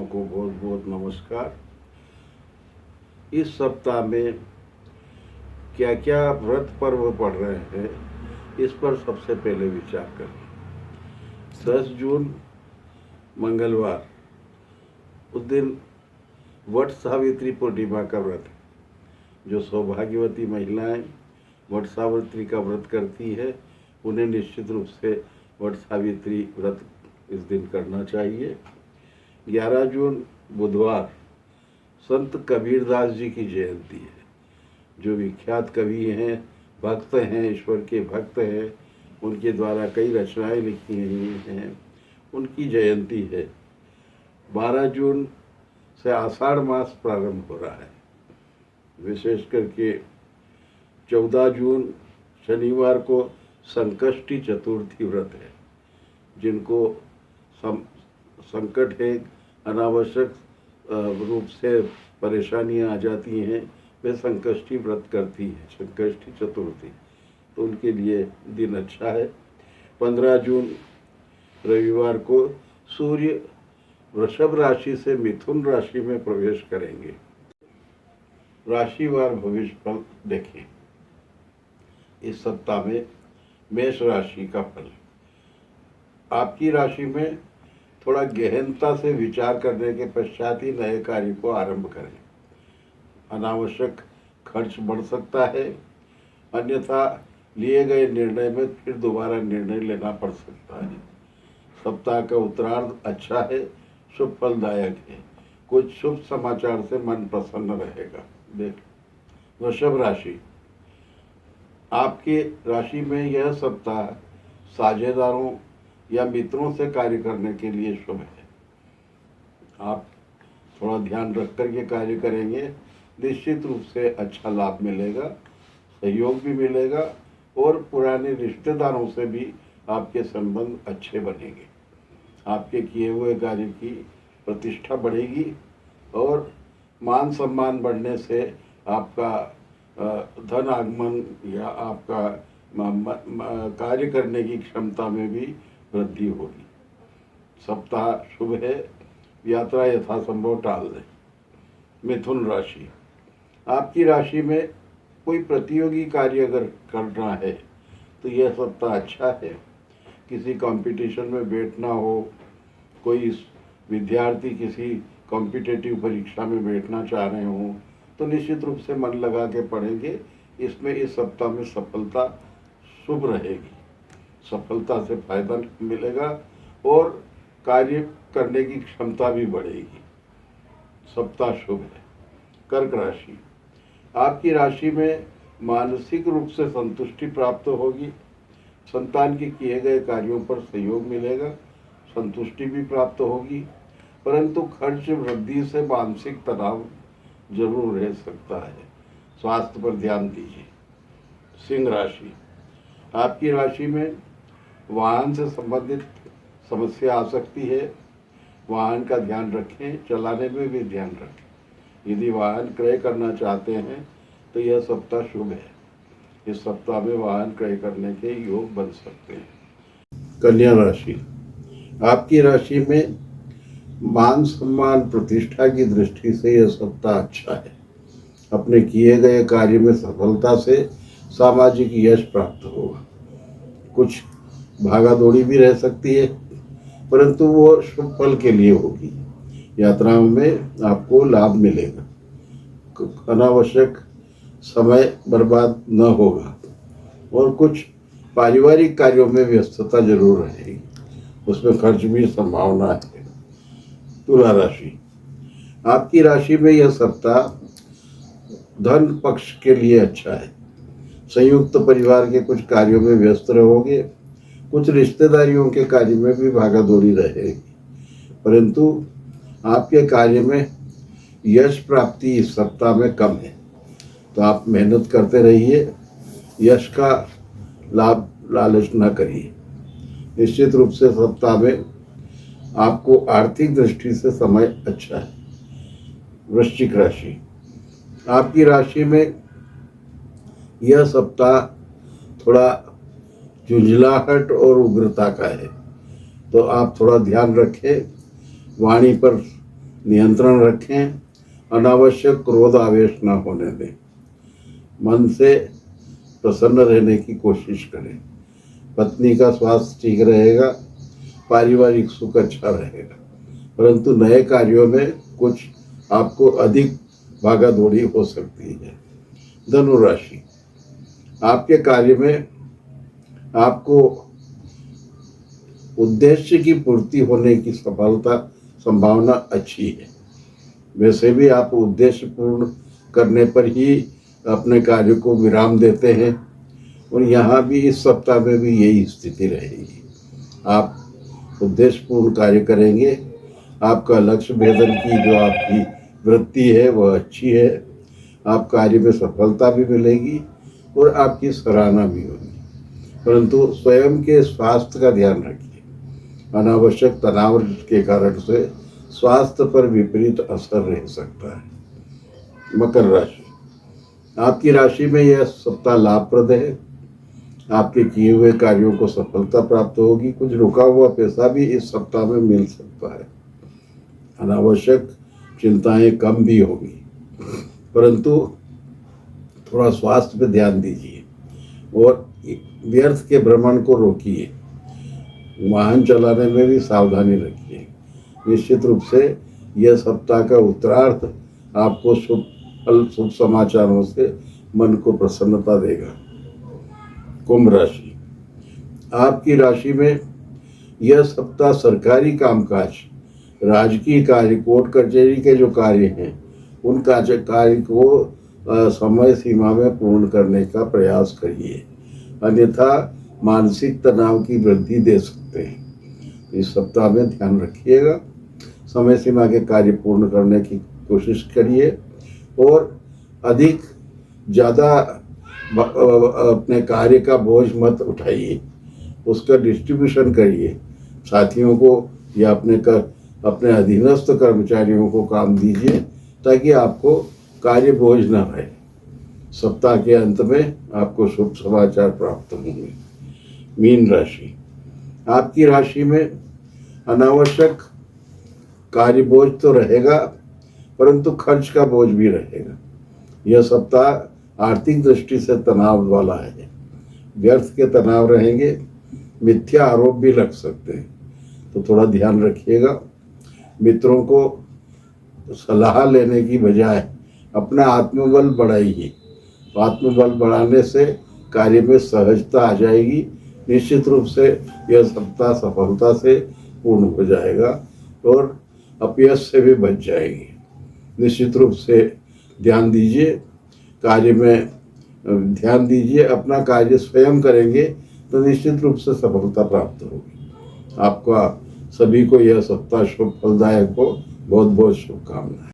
को बहुत बहुत नमस्कार। इस सप्ताह में क्या क्या व्रत पर्व पड़ रहे हैं, इस पर सबसे पहले विचार करें। 10 जून मंगलवार, उस दिन वट सावित्री पूर्णिमा का व्रत है। जो सौभाग्यवती महिलाएं वट सावित्री का व्रत करती है, उन्हें निश्चित रूप से वट सावित्री व्रत इस दिन करना चाहिए। 11 जून बुधवार, संत कबीरदास जी की जयंती है। जो विख्यात कवि हैं, भक्त हैं, ईश्वर के भक्त हैं, उनके द्वारा कई रचनाएं लिखी गई हैं, उनकी जयंती है। 12 जून से आषाढ़ मास प्रारंभ हो रहा है। विशेष करके 14 जून शनिवार को संकष्टी चतुर्थी व्रत है। जिनको संकट है, अनावश्यक रूप से परेशानियां आ जाती हैं, वे संकष्टी व्रत करती है, संकष्टी चतुर्थी, तो उनके लिए दिन अच्छा है। 15 जून रविवार को सूर्य वृषभ राशि से मिथुन राशि में प्रवेश करेंगे। राशिवार भविष्य फल देखें। इस सप्ताह में मेष राशि का फल। आपकी राशि में थोड़ा गहनता से विचार करने के पश्चात ही नए कार्य को आरंभ करें। अनावश्यक खर्च बढ़ सकता है, अन्यथा लिए गए निर्णय में फिर दोबारा निर्णय लेना पड़ सकता है। सप्ताह का उत्तरार्ध अच्छा है, शुभ फलदायक है। कुछ शुभ समाचार से मन प्रसन्न रहेगा। देख, वृषभ राशि। आपके राशि में यह सप्ताह साझेदारों या मित्रों से कार्य करने के लिए शुभ है। आप थोड़ा ध्यान रख कर के कार्य करेंगे, निश्चित रूप से अच्छा लाभ मिलेगा, सहयोग भी मिलेगा और पुराने रिश्तेदारों से भी आपके संबंध अच्छे बनेंगे। आपके किए हुए कार्य की प्रतिष्ठा बढ़ेगी और मान सम्मान बढ़ने से आपका धन आगमन या आपका कार्य करने की क्षमता में भी वृद्धि होगी। सप्ताह शुभ है, यात्रा यथासंभव टाल दें। मिथुन राशि। आपकी राशि में कोई प्रतियोगी कार्य अगर करना है तो यह सप्ताह अच्छा है। किसी कंपटीशन में बैठना हो, कोई विद्यार्थी किसी कॉम्पिटिटिव परीक्षा में बैठना चाह रहे हों, तो निश्चित रूप से मन लगा के पढ़ेंगे। इसमें इस सप्ताह में सफलता शुभ रहेगी, सफलता से फायदा मिलेगा और कार्य करने की क्षमता भी बढ़ेगी। सप्ताह शुभ है। कर्क राशि। आपकी राशि में मानसिक रूप से संतुष्टि प्राप्त होगी। संतान के किए गए कार्यों पर सहयोग मिलेगा, संतुष्टि भी प्राप्त होगी, परंतु खर्च वृद्धि से मानसिक तनाव जरूर रह सकता है। स्वास्थ्य पर ध्यान दीजिए। सिंह राशि। आपकी राशि में वाहन से संबंधित समस्या आ सकती है। वाहन का ध्यान रखें, चलाने में भी ध्यान रखें। यदि वाहन क्रय करना चाहते हैं तो यह सप्ताह शुभ है। इस सप्ताह में वाहन क्रय करने के योग बन सकते हैं। कन्या राशि। आपकी राशि में मान सम्मान प्रतिष्ठा की दृष्टि से यह सप्ताह अच्छा है। अपने किए गए कार्य में सफलता से सामाजिक यश प्राप्त होगा। कुछ भागा दौड़ी भी रह सकती है, परंतु वो शुभ फल के लिए होगी। यात्राओं में आपको लाभ मिलेगा। अनावश्यक समय बर्बाद न होगा और कुछ पारिवारिक कार्यों में व्यस्तता जरूर रहेगी, उसमें खर्च भी संभावना है। तुला राशि। आपकी राशि में यह सप्ताह धन पक्ष के लिए अच्छा है। संयुक्त परिवार के कुछ कार्यों में व्यस्त रहोगे। कुछ रिश्तेदारियों के कार्य में भी भागा दौड़ी रहेगी, परंतु आपके कार्य में यश प्राप्ति इस सप्ताह में कम है, तो आप मेहनत करते रहिए। यश का लाभ लालच न करिए। निश्चित रूप से सप्ताह में आपको आर्थिक दृष्टि से समय अच्छा है। वृश्चिक राशि। आपकी राशि में यह सप्ताह थोड़ा झुंझलाहट और उग्रता का है, तो आप थोड़ा ध्यान रखें। वाणी पर नियंत्रण रखें, अनावश्यक क्रोध आवेश न होने दें, मन से प्रसन्न रहने की कोशिश करें। पत्नी का स्वास्थ्य ठीक रहेगा, पारिवारिक सुख अच्छा रहेगा, परंतु नए कार्यों में कुछ आपको अधिक भागा दौड़ी हो सकती है। धनु राशि, आपके कार्य में आपको उद्देश्य की पूर्ति होने की संभावना अच्छी है। वैसे भी आप उद्देश्य पूर्ण करने पर ही अपने कार्य को विराम देते हैं, और यहाँ भी इस सप्ताह में भी यही स्थिति रहेगी। आप उद्देश्य पूर्ण कार्य करेंगे, आपका लक्ष्य भेदन की जो आपकी वृत्ति है वह अच्छी है, आप कार्य में सफलता भी मिलेगी और आपकी सराहना भी होगी, परंतु स्वयं के स्वास्थ्य का ध्यान रखिए। अनावश्यक तनाव के कारण से स्वास्थ्य पर विपरीत असर रह सकता है। मकर राशि, आपकी राशि में यह सप्ताह लाभप्रद है। आपके किए हुए कार्यों को सफलता प्राप्त होगी। कुछ रुका हुआ पैसा भी इस सप्ताह में मिल सकता है। अनावश्यक चिंताएं कम भी होगी, परंतु थोड़ा स्वास्थ्य पे ध्यान दीजिए और व्यर्थ के भ्रमण को रोकिए। वाहन चलाने में भी सावधानी रखिए। निश्चित रूप से यह सप्ताह का उत्तरार्ध आपको शुभ समाचारों से मन को प्रसन्नता देगा। कुंभ राशि, आपकी राशि में यह सप्ताह सरकारी कामकाज, राजकीय कार्य, कोर्ट कचहरी के जो कार्य हैं उन कार्य को समय सीमा में पूर्ण करने का प्रयास करिए, अन्यथा मानसिक तनाव की वृद्धि दे सकते हैं। इस सप्ताह में ध्यान रखिएगा, समय सीमा के कार्य पूर्ण करने की कोशिश करिए और अधिक ज़्यादा अपने कार्य का बोझ मत उठाइए, उसका डिस्ट्रीब्यूशन करिए। साथियों को या अपने अधीनस्थ कर्मचारियों को काम दीजिए ताकि आपको कार्य बोझ न रहे। सप्ताह के अंत में आपको शुभ समाचार प्राप्त होंगे। मीन राशि, आपकी राशि में अनावश्यक कार्य बोझ तो रहेगा, परंतु खर्च का बोझ भी रहेगा। यह सप्ताह आर्थिक दृष्टि से तनाव वाला है। व्यर्थ के तनाव रहेंगे, मिथ्या आरोप भी लग सकते हैं, तो थोड़ा ध्यान रखिएगा। मित्रों को सलाह लेने की बजाय अपना आत्मबल बढ़ाइए। आत्मबल बढ़ाने से कार्य में सहजता आ जाएगी। निश्चित रूप से यह सप्ताह सफलता से पूर्ण हो जाएगा और अपयश से भी बच जाएगी। निश्चित रूप से ध्यान दीजिए, कार्य में ध्यान दीजिए। अपना कार्य स्वयं करेंगे तो निश्चित रूप से सफलता प्राप्त होगी। आपका सभी को यह सप्ताह शुभ फलदायक हो। बहुत बहुत शुभकामनाएं।